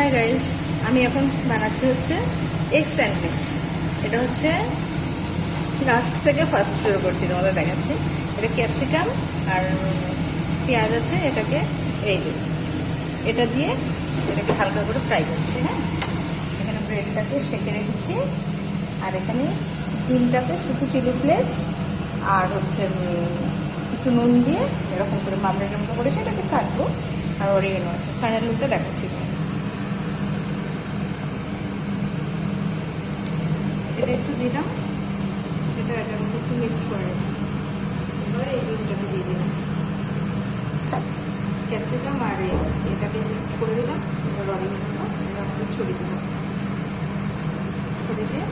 Hi guys, আমি এখন বানাচ্ছি হচ্ছে এগ স্যান্ডউইচ। এটা হচ্ছে লাস্ট থেকে ফার্স্ট শুরু করছি, তোমাদের দেখাচ্ছি। এটা ক্যাপসিকাম আর পেঁয়াজ আছে, এটাকে এই যে এটা দিয়ে এটাকে হালকা করে ফ্রাই করছি। হ্যাঁ, এখানে ব্রেডটাকে সেঁকে রেখেছি, আর এখানে ডিমটাকে শুধু চিলি ফ্লেক্স আর হচ্ছে একটু নুন দিয়ে এরকম করে মামলার মতো করে সেটাকে কাটবো। আর অরিগেনো আছে, ফাইনাল লুকটা দেখাচ্ছি। এটা একটু দিলাম, এটার মধ্যে একটু মিক্সড করে নিলাম। এবার এই ডিমটাকে দিয়ে দিলাম, ক্যাপসিকাম আর এটাকে মিক্সড করে দিলাম। এবার অরিগেনোটা এর মধ্যে ছড়িয়ে দিলাম, ছড়িয়ে দিয়ে